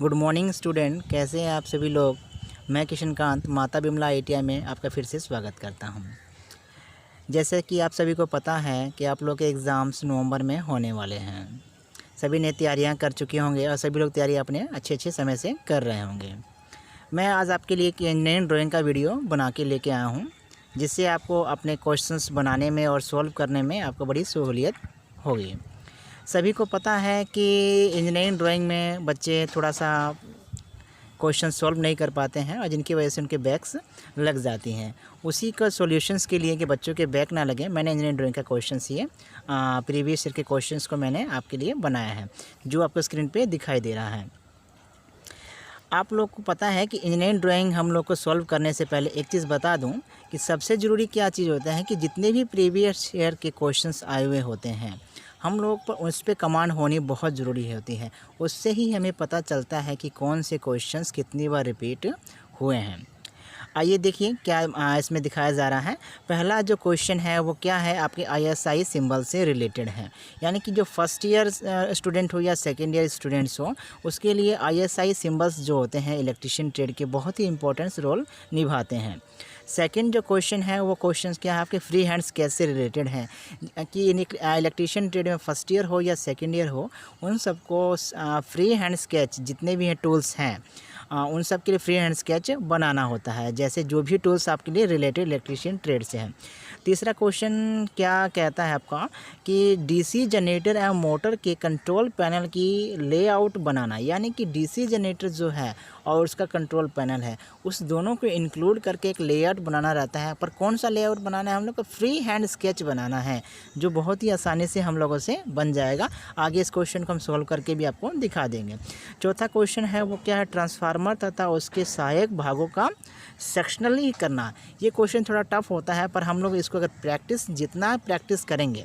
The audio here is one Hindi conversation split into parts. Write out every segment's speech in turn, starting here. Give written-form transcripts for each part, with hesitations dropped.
गुड मॉर्निंग स्टूडेंट, कैसे हैं आप सभी लोग। मैं किशनकांत माता बिमला ITI में आपका फिर से स्वागत करता हूं। जैसे कि आप सभी को पता है कि आप लोग के एग्ज़ाम्स नवंबर में होने वाले हैं। सभी ने तैयारियां कर चुके होंगे और सभी लोग तैयारी अपने अच्छे समय से कर रहे होंगे। मैं आज आपके लिए एक नई ड्राइंग का वीडियो बना के लेके आया हूँ, जिससे आपको अपने क्वेश्चंस बनाने में और सॉल्व करने में आपको बड़ी सहूलियत होगी। सभी को पता है कि इंजीनियरिंग ड्राइंग में बच्चे थोड़ा सा क्वेश्चन सॉल्व नहीं कर पाते हैं और जिनकी वजह से उनके बैक्स लग जाती हैं। उसी का सॉल्यूशंस के लिए कि बच्चों के बैक ना लगे, मैंने इंजीनियरिंग ड्राइंग का क्वेश्चंस ये प्रीवियस ईयर के क्वेश्चंस को मैंने आपके लिए बनाया है, जो आपको स्क्रीन पे दिखाई दे रहा है। आप लोग को पता है कि इंजीनियरिंग ड्राइंग हम लोग को सॉल्व करने से पहले एक चीज़ बता दूं कि सबसे ज़रूरी क्या चीज़ होता है कि जितने भी प्रीवियस ईयर के क्वेश्चंस आए हुए होते हैं, हम लोग पर उस पर कमांड होनी बहुत ज़रूरी होती है। उससे ही हमें पता चलता है कि कौन से क्वेश्चंस कितनी बार रिपीट हुए हैं। आइए देखिए क्या इसमें दिखाया जा रहा है। पहला जो क्वेश्चन है वो क्या है, आपके ISI सिंबल से रिलेटेड है। यानी कि जो फर्स्ट ईयर स्टूडेंट हो या सेकेंड ईयर स्टूडेंट्स हो, उसके लिए ISI सिंबल्स जो होते हैं इलेक्ट्रीशियन ट्रेड के बहुत ही इंपॉर्टेंस रोल निभाते हैं। सेकंड जो क्वेश्चन है वो क्वेश्चन क्या है, आपके फ्री हैंड स्केच से रिलेटेड है कि इलेक्ट्रीशियन ट्रेड में फर्स्ट ईयर हो या सेकेंड ईयर हो, उन सबको फ्री हैंड स्केच जितने भी हैं टूल्स हैं, उन सब के लिए फ्री हैंड स्केच बनाना होता है, जैसे जो भी टूल्स आपके लिए रिलेटेड इलेक्ट्रीशियन ट्रेड से हैं। तीसरा क्वेश्चन क्या कहता है आपका कि DC जनरेटर एवं मोटर के कंट्रोल पैनल की लेआउट बनाना, यानी कि DC जनरेटर जो है और उसका कंट्रोल पैनल है, उस दोनों को इंक्लूड करके एक लेआउट बनाना रहता है। पर कौन सा लेआउट बनाना है, हम लोग को फ्री हैंड स्केच बनाना है, जो बहुत ही आसानी से हम लोगों से बन जाएगा। आगे इस क्वेश्चन को हम सॉल्व करके भी आपको दिखा देंगे। चौथा क्वेश्चन है वो क्या है, ट्रांसफार्मर तथा उसके सहायक भागों का सेक्शनली करना। ये क्वेश्चन थोड़ा टफ होता है, पर हम लोग इसको अगर जितना प्रैक्टिस करेंगे,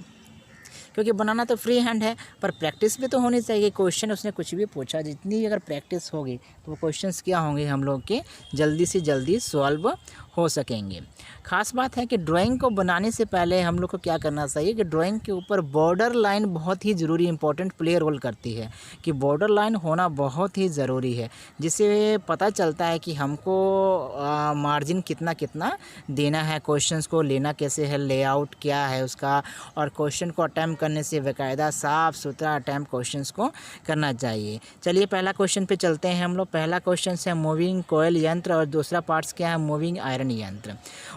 क्योंकि बनाना तो फ्री हैंड है पर प्रैक्टिस भी तो होनी चाहिए। क्वेश्चन उसने कुछ भी पूछा, जितनी अगर प्रैक्टिस होगी तो वो क्वेश्चंस क्या होंगे, हम लोग के जल्दी से जल्दी सॉल्व हो सकेंगे। ख़ास बात है कि ड्राइंग को बनाने से पहले हम लोग को क्या करना चाहिए कि ड्राइंग के ऊपर बॉर्डर लाइन बहुत ही ज़रूरी इंपॉर्टेंट प्ले रोल करती है, कि बॉर्डर लाइन होना बहुत ही ज़रूरी है, जिससे पता चलता है कि हमको मार्जिन कितना कितना देना है, क्वेश्चंस को लेना कैसे है, लेआउट क्या है उसका, और क्वेश्चन को अटैम्प्ट करने से बाकायदा साफ़ सुथरा अटैम्प्ट क्वेश्चंस को करना चाहिए। चलिए पहला क्वेश्चन पे चलते हैं हम लोग। पहला क्वेश्चन है मूविंग कोयल यंत्र और दूसरा पार्ट्स क्या है, मूविंग आयरन यंत्र।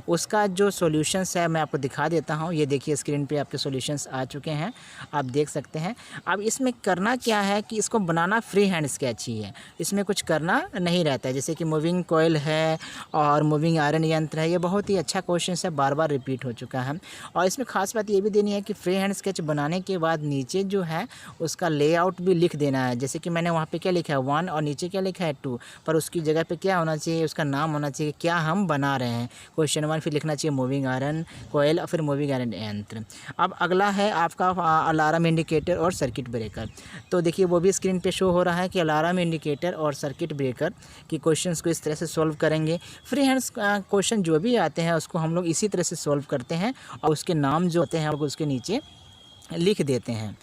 उसका जो सॉल्यूशंस है मैं आपको दिखा देता हूँ। ये देखिए स्क्रीन पे आपके सॉल्यूशंस आ चुके हैं, आप देख सकते हैं। अब इसमें करना क्या है कि इसको बनाना फ्री हैंड स्केच ही है, इसमें कुछ करना नहीं रहता है। जैसे कि मूविंग कोयल है और मूविंग आयरन यंत्र है, ये बहुत ही अच्छा क्वेश्चन है, बार बार रिपीट हो चुका है। और इसमें खास बात ये भी देनी है कि फ्री हैंड स्केच बनाने के बाद नीचे जो है उसका लेआउट भी लिख देना है। जैसे कि मैंने वहाँ पे क्या लिखा है 1 और नीचे क्या लिखा है 2, पर उसकी जगह पे क्या होना चाहिए, उसका नाम होना चाहिए, क्या हम बना रहे हैं। क्वेश्चन 1 फिर लिखना चाहिए मूविंग आयरन कोयल और फिर मूविंग आयरन यंत्र। अब अगला है आपका अलार्म इंडिकेटर और सर्किट ब्रेकर। तो देखिए वो भी स्क्रीन पे शो हो रहा है कि अलार्म इंडिकेटर और सर्किट ब्रेकर की क्वेश्चंस को इस तरह से सॉल्व करेंगे। फ्री हैंड क्वेश्चन जो भी आते हैं उसको हम लोग इसी तरह से सॉल्व करते हैं और उसके नाम जो होते हैं हम लोग उसके नीचे लिख देते हैं।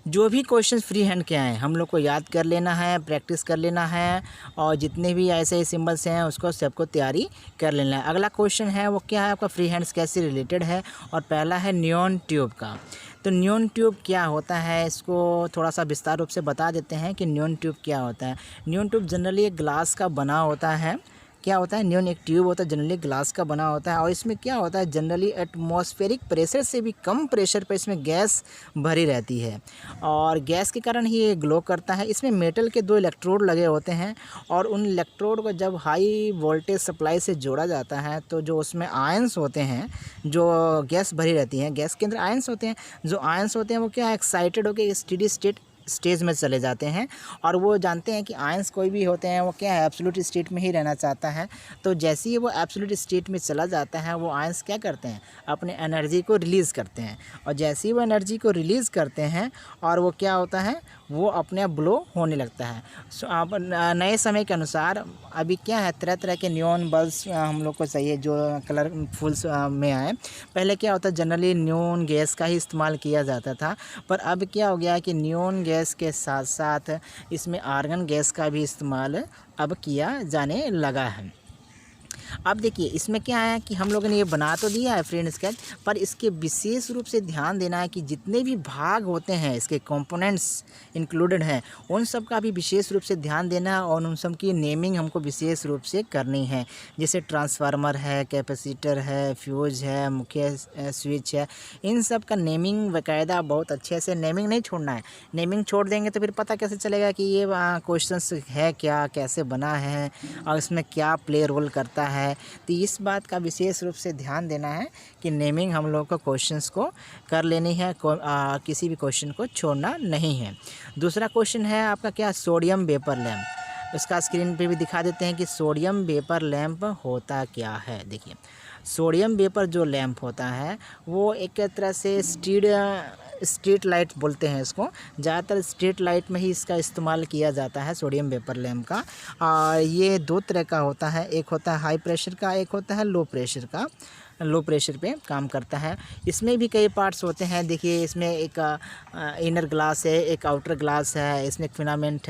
जो भी क्वेश्चन फ्री हैंड के आए हम लोग को याद कर लेना है, प्रैक्टिस कर लेना है, और जितने भी ऐसे सिंबल्स हैं उसको सबको तैयारी कर लेना है। अगला क्वेश्चन है वो क्या है, आपका फ्री हैंड स्केच से रिलेटेड है और पहला है नियॉन ट्यूब का। तो नियॉन ट्यूब क्या होता है, इसको थोड़ा सा विस्तार रूप से बता देते हैं कि नियॉन ट्यूब क्या होता है। नियॉन ट्यूब जनरली एक ग्लास का बना होता है। क्या होता है, नियॉन एक ट्यूब होता है, जनरली ग्लास का बना होता है, और इसमें क्या होता है जनरली एटमॉस्फेरिक प्रेशर से भी कम प्रेशर पर इसमें गैस भरी रहती है और गैस के कारण ही ये ग्लो करता है। इसमें मेटल के 2 इलेक्ट्रोड लगे होते हैं और उन इलेक्ट्रोड को जब हाई वोल्टेज सप्लाई से जोड़ा जाता है तो जो उसमें आयंस होते हैं, जो गैस भरी रहती हैं, गैस के अंदर आयंस होते हैं, जो आयंस होते हैं वो क्या एक्साइटेड होकर स्टेडी स्टेज में चले जाते हैं। और वो जानते हैं कि आयंस कोई भी होते हैं वो क्या है एब्सोल्यूट स्टेट में ही रहना चाहता है। तो जैसे ही वो एब्सोल्यूट स्टेट में चला जाता है वो आयंस क्या करते हैं, अपने एनर्जी को रिलीज़ करते हैं, और जैसे ही वो एनर्जी को रिलीज़ करते हैं और वो क्या होता है वो अपने आप ग्लो होने लगता है। अब नए समय के अनुसार अभी क्या है, तरह तरह के नियॉन बल्ब्स हम लोग को चाहिए जो कलरफुल्स में आए। पहले क्या होता है, जनरली नियॉन गैस का ही इस्तेमाल किया जाता था, पर अब क्या हो गया है कि नियॉन गैस के साथ साथ इसमें आर्गन गैस का भी इस्तेमाल अब किया जाने लगा है। अब देखिए इसमें क्या है कि हम लोगों ने ये बना तो दिया है फ्री हैंड स्केच, पर इसके विशेष रूप से ध्यान देना है कि जितने भी भाग होते हैं, इसके कंपोनेंट्स इंक्लूडेड हैं, उन सब का भी विशेष रूप से ध्यान देना है और उन सब की नेमिंग हमको विशेष रूप से करनी है। जैसे ट्रांसफार्मर है, कैपेसिटर है, फ्यूज है, मुख्य स्विच है, इन सब का नेमिंग बाकायदा बहुत अच्छे से नेमिंग नहीं छोड़ना है। नेमिंग छोड़ देंगे तो फिर पता कैसे चलेगा कि ये क्वेश्चन है क्या, कैसे बना है और इसमें क्या प्ले रोल करता है। तो इस बात का विशेष रूप से ध्यान देना है कि नेमिंग हम लोग को क्वेश्चंस को कर लेनी है, किसी भी क्वेश्चन को छोड़ना नहीं है। दूसरा क्वेश्चन है आपका क्या, सोडियम वेपर लैंप। इसका स्क्रीन पे भी दिखा देते हैं कि सोडियम वेपर लैंप होता क्या है। देखिए सोडियम वेपर जो लैंप होता है वो एक तरह से स्ट्रीट लाइट बोलते हैं इसको। ज़्यादातर स्ट्रीट लाइट में ही इसका इस्तेमाल किया जाता है सोडियम वेपर लैंप का। और ये दो तरह का होता है, एक होता है हाई प्रेशर का, एक होता है लो प्रेशर का। लो प्रेशर पे काम करता है। इसमें भी कई पार्ट्स होते हैं। देखिए इसमें एक इनर ग्लास है, एक आउटर ग्लास है, इसमें फिलामेंट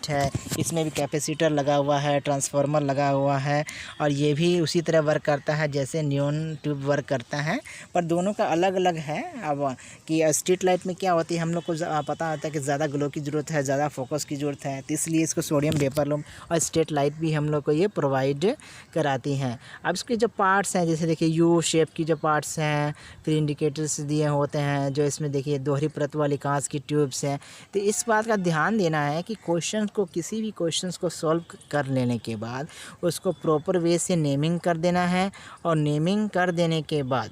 है, इसमें भी कैपेसिटर लगा हुआ है, ट्रांसफार्मर लगा हुआ है और ये भी उसी तरह वर्क करता है जैसे नियॉन ट्यूब वर्क करता है, पर दोनों का अलग अलग है। अब कि स्ट्रीट लाइट में क्या होती है, हम लोग को पता होता है कि ज़्यादा ग्लो की ज़रूरत है, ज़्यादा फोकस की ज़रूरत है, तो इसलिए इसको सोडियम वेपर लैंप और स्ट्रीट लाइट भी हम लोग को ये प्रोवाइड कराती हैं। अब इसके जो पार्ट्स हैं, जैसे देखिए यू शेप की जो पार्ट्स हैं, फिर इंडिकेटर्स दिए होते हैं, जो इसमें देखिए दोहरी परत वाली कांच की ट्यूब्स हैं। तो इस बात का ध्यान देना है कि किसी भी क्वेश्चन को सॉल्व कर लेने के बाद उसको प्रॉपर वे से नेमिंग कर देना है और नेमिंग कर देने के बाद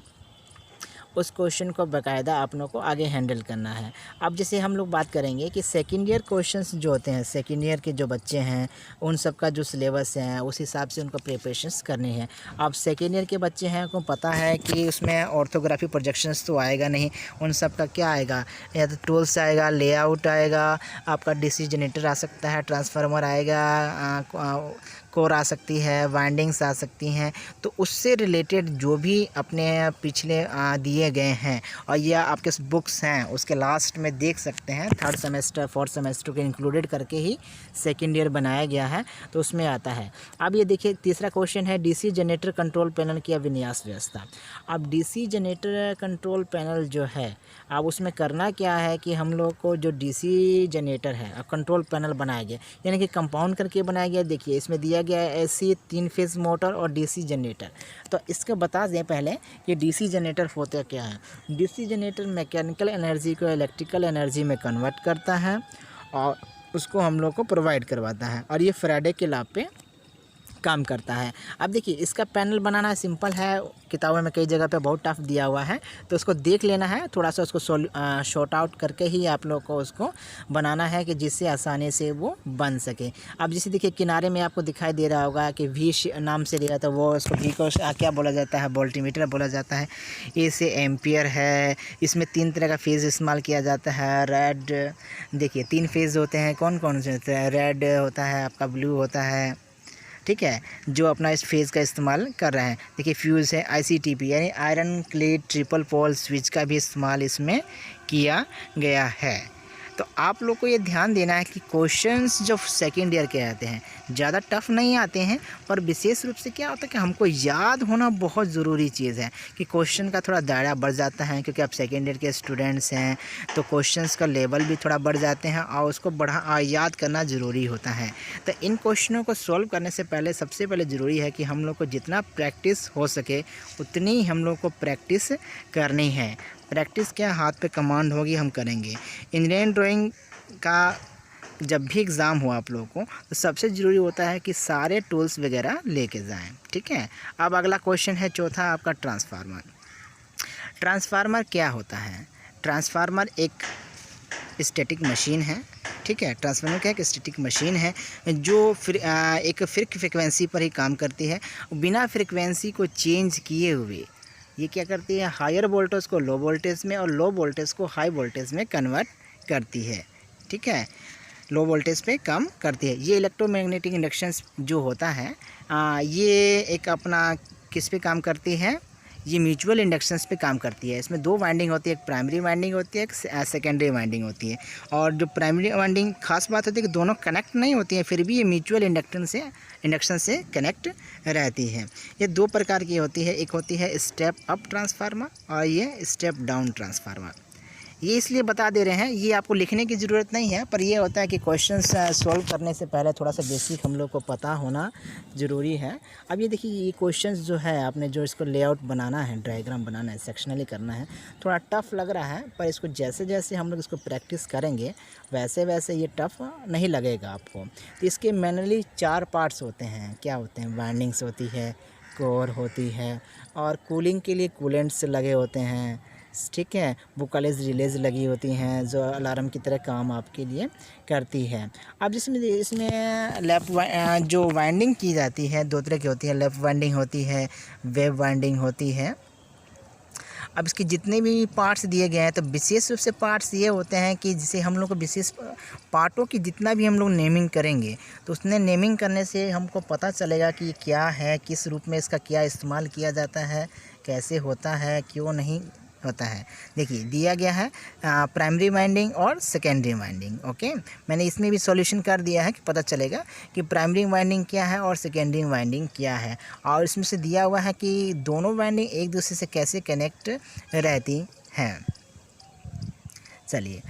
उस क्वेश्चन को बाकायदा आप लोग को आगे हैंडल करना है। अब जैसे हम लोग बात करेंगे कि सेकेंड ईयर क्वेश्चंस जो होते हैं, सेकेंड ईयर के जो बच्चे हैं उन सब का जो सिलेबस है उस हिसाब से उनको प्रिपरेशंस करनी है। अब सेकेंड ईयर के बच्चे हैं को पता है कि उसमें ऑर्थोग्राफी प्रोजेक्शंस तो आएगा नहीं, उन सब का क्या आएगा, या तो टूल्स आएगा, लेआउट आएगा, आपका डीसी जनरेटर आ सकता है, ट्रांसफार्मर आएगा, कोर आ सकती है, वाइंडिंग्स आ सकती हैं। तो उससे रिलेटेड जो भी अपने पिछले दिए गए हैं और या आपके बुक्स हैं उसके लास्ट में देख सकते हैं, थर्ड सेमेस्टर फोर्थ सेमेस्टर के इंक्लूडेड करके ही सेकेंड ईयर बनाया गया है, तो उसमें आता है। अब ये देखिए तीसरा क्वेश्चन है डीसी जनरेटर कंट्रोल पैनल की विन्यास व्यवस्था। अब डीसी जनरेटर कंट्रोल पैनल जो है, अब उसमें करना क्या है कि हम लोग को जो डीसी जनरेटर है अब कंट्रोल पैनल बनाया गया, यानी कि कंपाउंड करके बनाया गया। देखिए इसमें दिया गया है एसी 3 फेज़ मोटर और डीसी जनरेटर। तो इसका बता दें पहले कि डीसी जनरेटर होता क्या है। डीसी जनरेटर मैकेनिकल एनर्जी को इलेक्ट्रिकल एनर्जी में कन्वर्ट करता है और उसको हम लोग को प्रोवाइड करवाता है और ये फ्राइडे के लॉ पे काम करता है। अब देखिए इसका पैनल बनाना सिंपल है, किताबों में कई जगह पे बहुत टफ दिया हुआ है, तो उसको देख लेना है, थोड़ा सा उसको शॉर्ट आउट करके ही आप लोग को उसको बनाना है कि जिससे आसानी से वो बन सके। अब जैसे देखिए किनारे में आपको दिखाई दे रहा होगा कि वी नाम से दिया, तो वो उसको वी को क्या बोला जाता है, वोल्टीमीटर बोला जाता है। ए से एम्पियर है। इसमें 3 तरह का फेज़ इस्तेमाल किया जाता है। रेड, देखिए 3 फेज़ होते हैं, कौन कौन से होते हैं, रेड होता है, आपका ब्लू होता है, ठीक है, जो अपना इस फेज़ का इस्तेमाल कर रहे हैं। देखिए फ्यूज़ है, आईसीटीपी यानी iron clad triple pole switch का भी इस्तेमाल इसमें किया गया है। तो आप लोग को ये ध्यान देना है कि क्वेश्चंस जो सेकेंड ईयर के आते हैं ज़्यादा टफ नहीं आते हैं, पर विशेष रूप से क्या होता है कि हमको याद होना बहुत ज़रूरी चीज़ है कि क्वेश्चन का थोड़ा दायरा बढ़ जाता है, क्योंकि आप सेकेंड ईयर के स्टूडेंट्स हैं तो क्वेश्चंस का लेवल भी थोड़ा बढ़ जाते हैं और उसको याद करना ज़रूरी होता है। तो इन क्वेश्चनों को सॉल्व करने से पहले सबसे पहले ज़रूरी है कि हम लोग को जितना प्रैक्टिस हो सके उतनी ही हम लोग को प्रैक्टिस करनी है। प्रैक्टिस क्या, हाथ पे कमांड होगी, हम करेंगे। इंजीनियरिंग ड्राइंग का जब भी एग्ज़ाम हो आप लोगों को तो सबसे ज़रूरी होता है कि सारे टूल्स वगैरह लेके जाएं, ठीक है। अब अगला क्वेश्चन है चौथा आपका ट्रांसफार्मर। ट्रांसफार्मर क्या होता है? ट्रांसफार्मर एक स्टैटिक मशीन है, ठीक है। ट्रांसफार्मर क्या है, एक स्टैटिक मशीन है जो एक फ्रिक्वेंसी पर ही काम करती है। बिना फ्रिक्वेंसी को चेंज किए हुए ये क्या करती है, हायर वोल्टेज को लो वोल्टेज में और लो वोल्टेज को हाई वोल्टेज में कन्वर्ट करती है, ठीक है, लो वोल्टेज पे काम करती है। ये इलेक्ट्रोमैग्नेटिक इंडक्शंस जो होता है ये एक अपना किस पे काम करती है, ये म्यूचुअल इंडक्शंस पे काम करती है। इसमें दो वाइंडिंग होती है, एक प्राइमरी वाइंडिंग होती है, एक सेकेंडरी वाइंडिंग होती है। और जो प्राइमरी वाइंडिंग खास बात होती है कि दोनों कनेक्ट नहीं होती है, फिर भी ये म्यूचुअल इंडक्शन से कनेक्ट रहती है। ये दो प्रकार की होती है, एक होती है स्टेप अप ट्रांसफार्मर और ये स्टेप डाउन ट्रांसफार्मर। ये इसलिए बता दे रहे हैं, ये आपको लिखने की ज़रूरत नहीं है, पर ये होता है कि क्वेश्चंस सॉल्व करने से पहले थोड़ा सा बेसिक हम लोग को पता होना ज़रूरी है। अब ये देखिए, ये क्वेश्चंस जो है आपने जो इसको लेआउट बनाना है, डायग्राम बनाना है, सेक्शनली करना है, थोड़ा टफ़ लग रहा है, पर इसको जैसे जैसे हम लोग इसको प्रैक्टिस करेंगे वैसे वैसे ये टफ़ नहीं लगेगा आपको। तो इसके मेनली 4 पार्ट्स होते हैं। क्या होते हैं? वाइंडिंग्स होती है, कोर होती है, और कूलिंग के लिए कूलेंट्स लगे होते हैं, ठीक है, वोकलाइज रिलेज लगी होती हैं जो अलार्म की तरह काम आपके लिए करती है। अब जिसमें इसमें जो वाइंडिंग की जाती है 2 तरह की होती है, लेफ़्ट वाइंडिंग होती है, वेव वाइंडिंग होती है। अब इसके जितने भी पार्ट्स दिए गए हैं तो विशेष रूप से पार्ट्स ये होते हैं कि जिसे हम लोग को विशेष पार्टों की जितना भी हम लोग नेमिंग करेंगे तो उसने नेमिंग करने से हमको पता चलेगा कि ये क्या है, किस रूप में इसका क्या इस्तेमाल किया जाता है, कैसे होता है, क्यों नहीं होता है। देखिए दिया गया है प्राइमरी वाइंडिंग और सेकेंडरी वाइंडिंग। ओके, मैंने इसमें भी सॉल्यूशन कर दिया है कि पता चलेगा कि प्राइमरी वाइंडिंग क्या है और सेकेंडरी वाइंडिंग क्या है, और इसमें से दिया हुआ है कि दोनों वाइंडिंग एक दूसरे से कैसे कनेक्ट रहती हैं। चलिए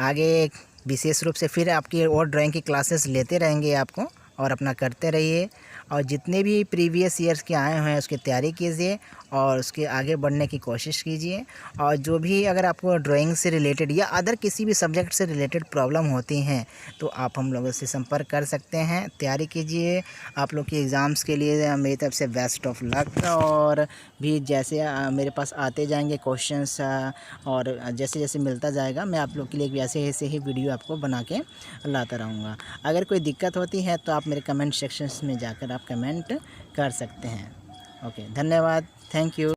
आगे विशेष रूप से फिर आपकी और ड्राइंग की क्लासेस लेते रहेंगे आपको, और अपना करते रहिए, और जितने भी प्रीवियस ईयर्स के आए हुए हैं उसकी तैयारी कीजिए और उसके आगे बढ़ने की कोशिश कीजिए। और जो भी अगर आपको ड्राइंग से रिलेटेड या अदर किसी भी सब्जेक्ट से रिलेटेड प्रॉब्लम होती हैं तो आप हम लोगों से संपर्क कर सकते हैं। तैयारी कीजिए, आप लोग के एग्ज़ाम्स के लिए मेरी तरफ से बेस्ट ऑफ लक। और भी जैसे मेरे पास आते जाएंगे क्वेश्चंस और जैसे जैसे मिलता जाएगा मैं आप लोग के लिए ऐसे ऐसे ही वीडियो आपको बना के लाता रहूँगा। अगर कोई दिक्कत होती है तो आप मेरे कमेंट सेक्शंस में जाकर आप कमेंट कर सकते हैं। ओके, धन्यवाद, थैंक यू।